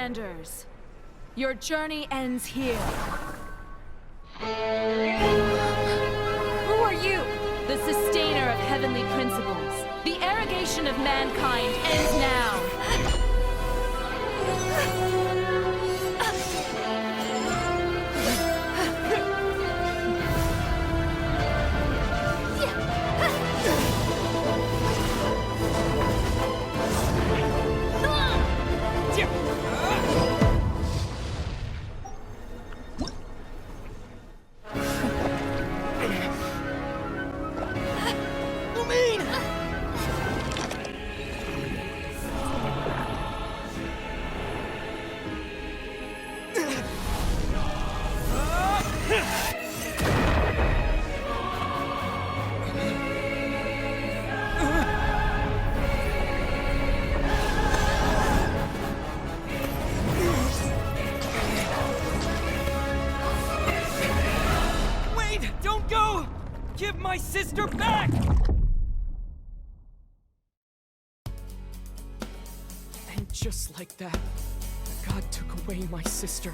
Outlanders. Your journey ends here. Who are you? The sustainer of heavenly principles. The arrogation of mankind ends now. Give my sister back! And just like that, God took away my sister.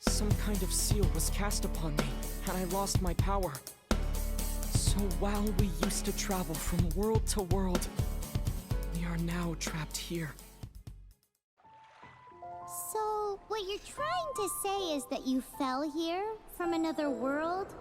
Some kind of seal was cast upon me, and I lost my power. So while we used to travel from world to world, we are now trapped here. So, what you're trying to say is that you fell here from another world?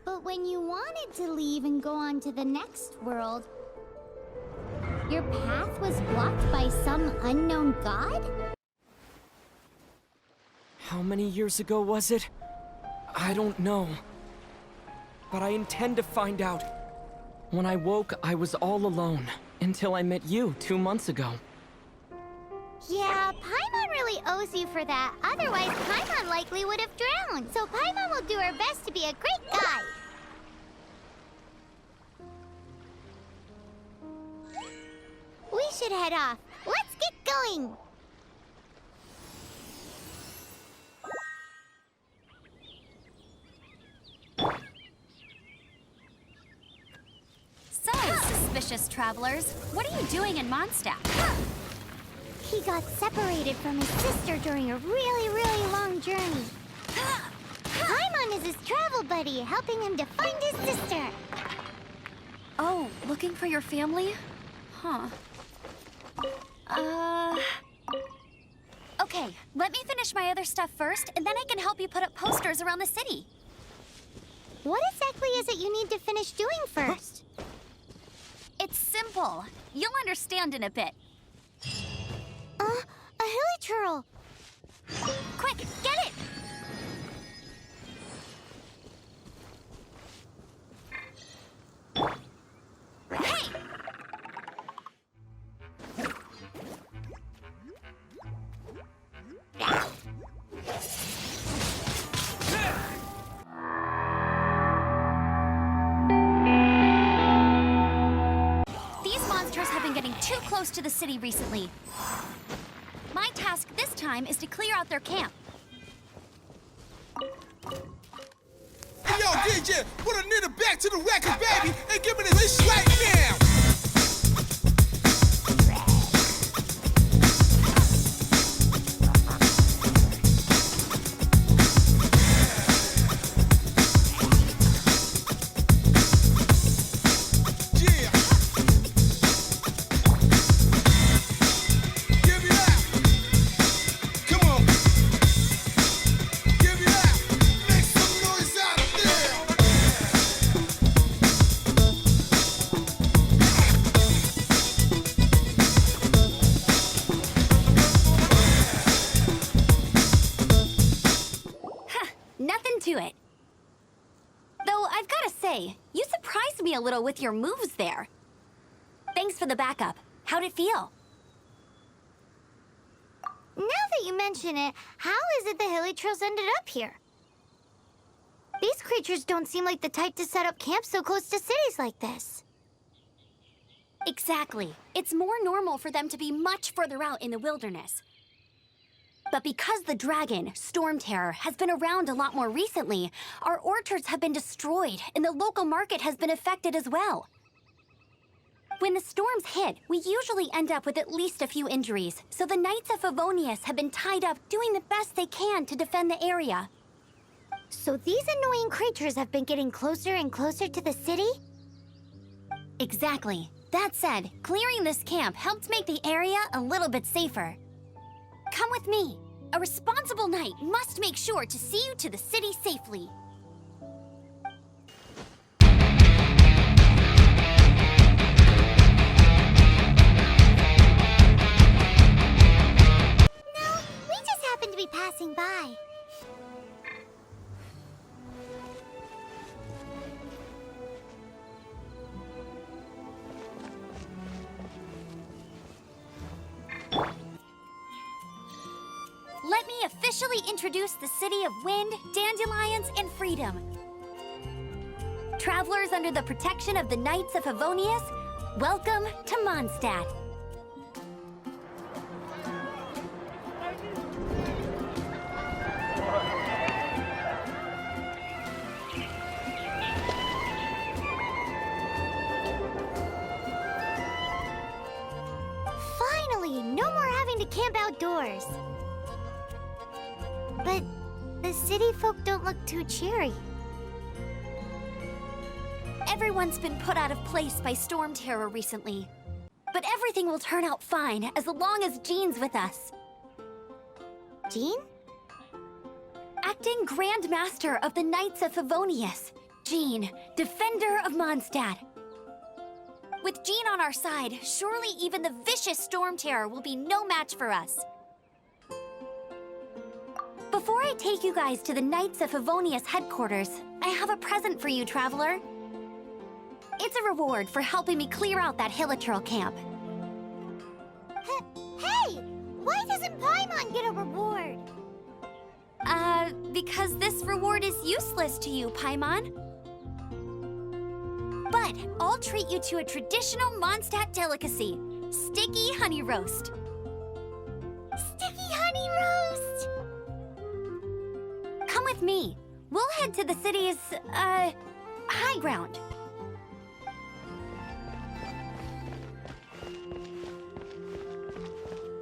But when you wanted to leave and go on to the next world, your path was blocked by some unknown god? How many years ago was it? I don't know. But I intend to find out. When I woke, I was all alone, until I met you 2 months ago. Yeah, Paimon really owes you for that. Otherwise, Paimon likely would have drowned. So Paimon will do her best to be a great guide. We should head off. Let's get going! So, suspicious travelers, what are you doing in Mondstadt? He got separated from his sister during a really long journey. Paimon is his travel buddy, helping him to find his sister. Oh, looking for your family? Huh. Okay, let me finish my other stuff first, and then I can help you put up posters around the city. What exactly is it you need to finish doing first? It's simple. You'll understand in a bit. A hilichurl. Quick, get it! Hey! These monsters have been getting too close to the city recently. My task this time is to clear out their camp. Hey, yo, DJ, put a nigga back to the record, baby, and give me this right now. You surprised me a little with your moves there. Thanks for the backup. How'd it feel? Now that you mention it, how is it the hilichurls ended up here? These creatures don't seem like the type to set up camp so close to cities like this. Exactly. It's more normal for them to be much further out in the wilderness. But because the dragon, Storm Terror, has been around a lot more recently, our orchards have been destroyed and the local market has been affected as well. When the storms hit, we usually end up with at least a few injuries, so the Knights of Favonius have been tied up doing the best they can to defend the area. So these annoying creatures have been getting closer and closer to the city? Exactly. That said, clearing this camp helped make the area a little bit safer. Come with me. A responsible knight must make sure to see you to the city safely. No, we just happened to be passing by. Let me officially introduce the city of wind, dandelions, and freedom. Travelers under the protection of the Knights of Favonius, welcome to Mondstadt. Finally, no more having to camp outdoors. But the city folk don't look too cheery. Everyone's been put out of place by storm terror recently. But everything will turn out fine as long as Jean's with us. Jean? Acting Grand Master of the Knights of Favonius, Jean, Defender of Mondstadt. With Jean on our side, surely even the vicious storm terror will be no match for us. Before I take you guys to the Knights of Favonius headquarters, I have a present for you, Traveler. It's a reward for helping me clear out that Hilichurl camp. Hey! Why doesn't Paimon get a reward? Because this reward is useless to you, Paimon. But I'll treat you to a traditional Mondstadt delicacy, sticky honey roast. Sticky honey roast! Come with me. We'll head to the city's, high ground.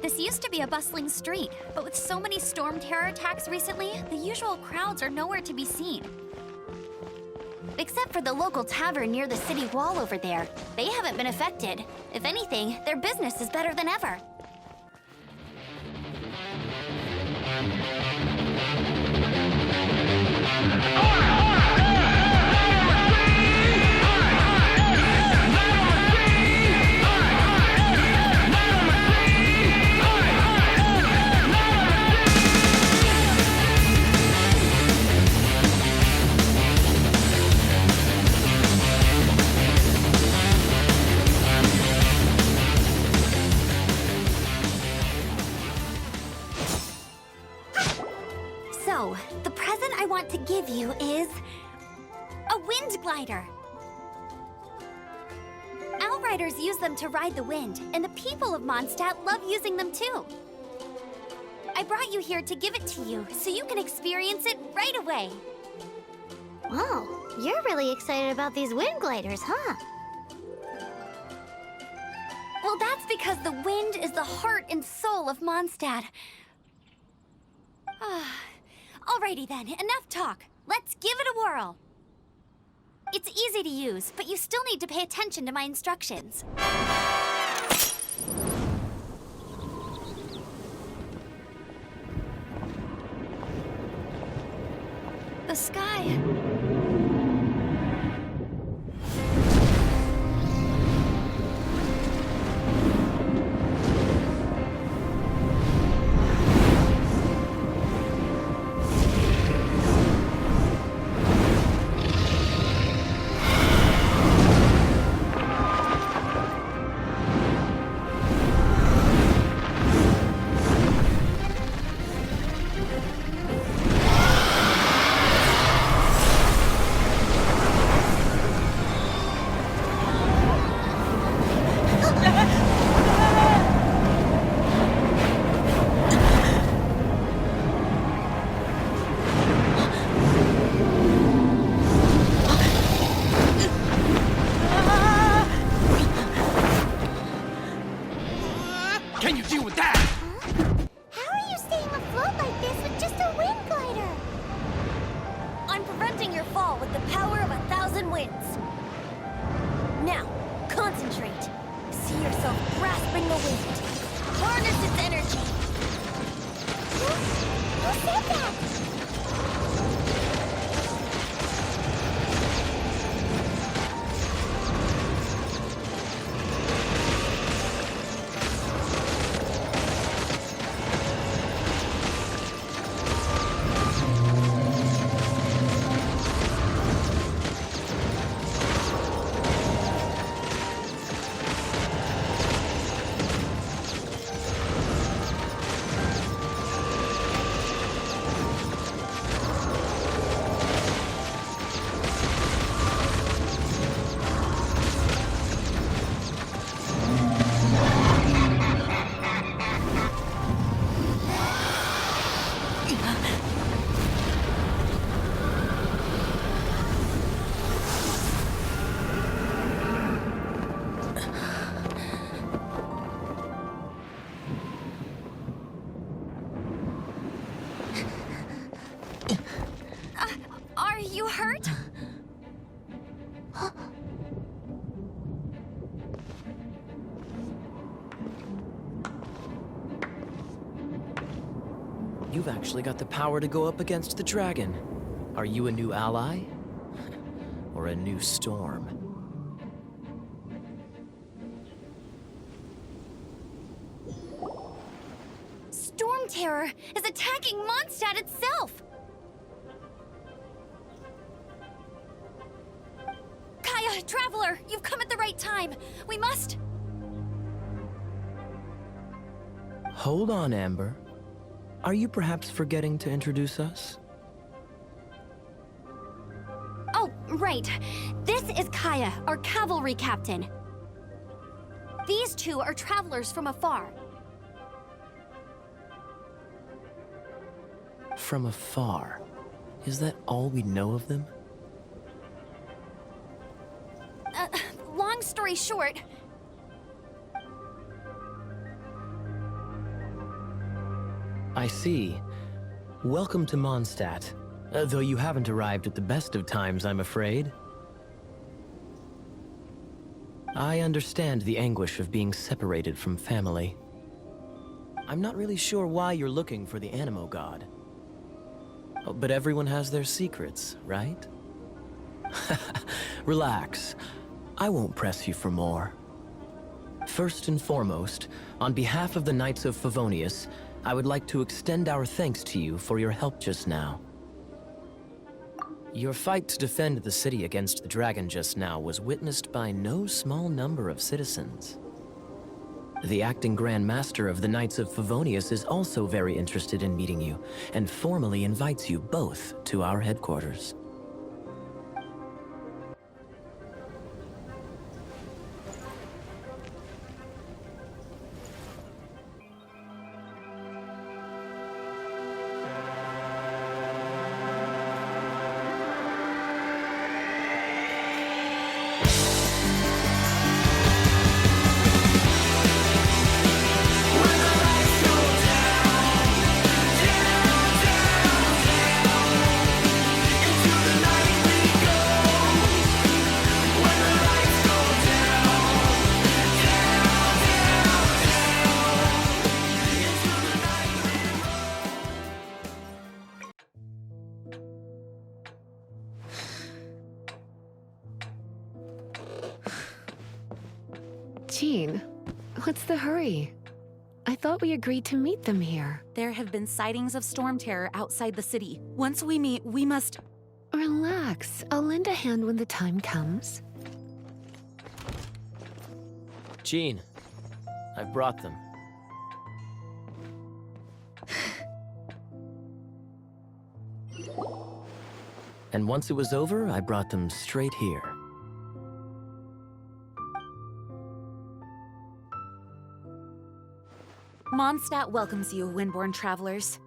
This used to be a bustling street, but with so many storm terror attacks recently, the usual crowds are nowhere to be seen. Except for the local tavern near the city wall over there. They haven't been affected. If anything, their business is better than ever. So, the present I want to give you is a wind glider. Outriders use them to ride the wind, and the people of Mondstadt love using them too. I brought you here to give it to you, so you can experience it right away. Wow, you're really excited about these wind gliders, huh? Well, that's because the wind is the heart and soul of Mondstadt. Alrighty then, enough talk. Let's give it a whirl. It's easy to use, but you still need to pay attention to my instructions. The sky... Who said that? Are you hurt? You've actually got the power to go up against the dragon. Are you a new ally? Or a new storm? Storm Terror is attacking Mondstadt itself! Kaya, Traveler, you've come at the right time. We must... Hold on, Amber. Are you perhaps forgetting to introduce us? Oh, right. This is Kaya, our cavalry captain. These two are travelers from afar. From afar. Is that all we know of them? Long story short, I see. Welcome to Mondstadt. Though you haven't arrived at the best of times, I'm afraid. I understand the anguish of being separated from family. I'm not really sure why you're looking for the Animo God. Oh, but everyone has their secrets, right? Relax. I won't press you for more. First and foremost, on behalf of the Knights of Favonius, I would like to extend our thanks to you for your help just now. Your fight to defend the city against the dragon just now was witnessed by no small number of citizens. The acting Grand Master of the Knights of Favonius is also very interested in meeting you, and formally invites you both to our headquarters. Jean, what's the hurry? I thought we agreed to meet them here. There have been sightings of storm terror outside the city. Once we meet, we must... Relax. I'll lend a hand when the time comes. Jean, I've brought them. And once it was over, I brought them straight here. Mondstadt welcomes you, Windborn travelers.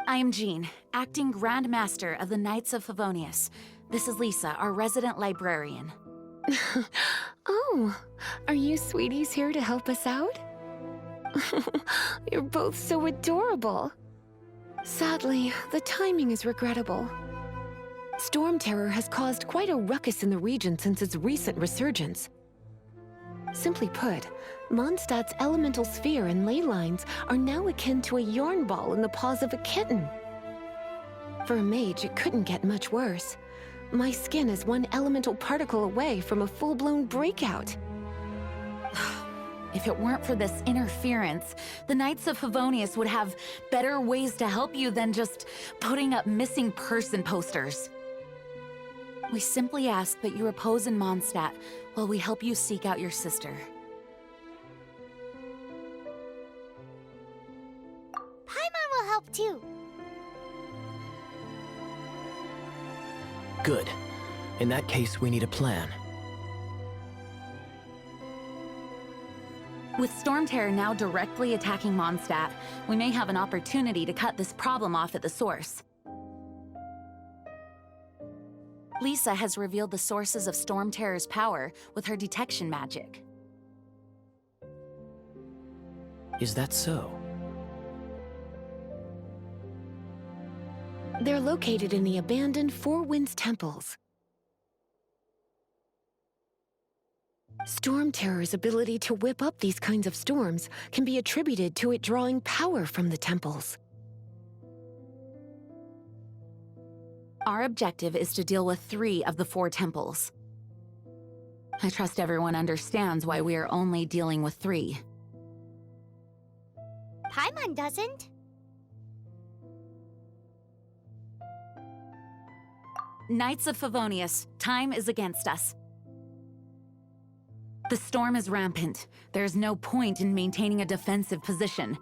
I am Jean, acting Grand Master of the Knights of Favonius. This is Lisa, our resident librarian. Oh, are you sweeties here to help us out? You're both so adorable. Sadly, the timing is regrettable. Storm Terror has caused quite a ruckus in the region since its recent resurgence. Simply put, Mondstadt's elemental sphere and ley lines are now akin to a yarn ball in the paws of a kitten. For a mage, it couldn't get much worse. My skin is one elemental particle away from a full-blown breakout. If it weren't for this interference, the Knights of Favonius would have better ways to help you than just putting up missing person posters. We simply ask that you repose in Mondstadt while we help you seek out your sister. Paimon will help too. Good. In that case, we need a plan. With Stormterror now directly attacking Mondstadt, we may have an opportunity to cut this problem off at the source. Lisa has revealed the sources of Stormterror's power with her detection magic. Is that so? They're located in the abandoned Four Winds temples. Stormterror's ability to whip up these kinds of storms can be attributed to it drawing power from the temples. Our objective is to deal with 3 of the 4 temples. I trust everyone understands why we are only dealing with 3. Paimon doesn't. Knights of Favonius, time is against us. The storm is rampant. There's no point in maintaining a defensive position.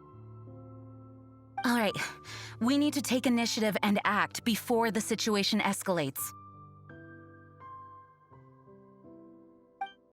All right, we need to take initiative and act before the situation escalates.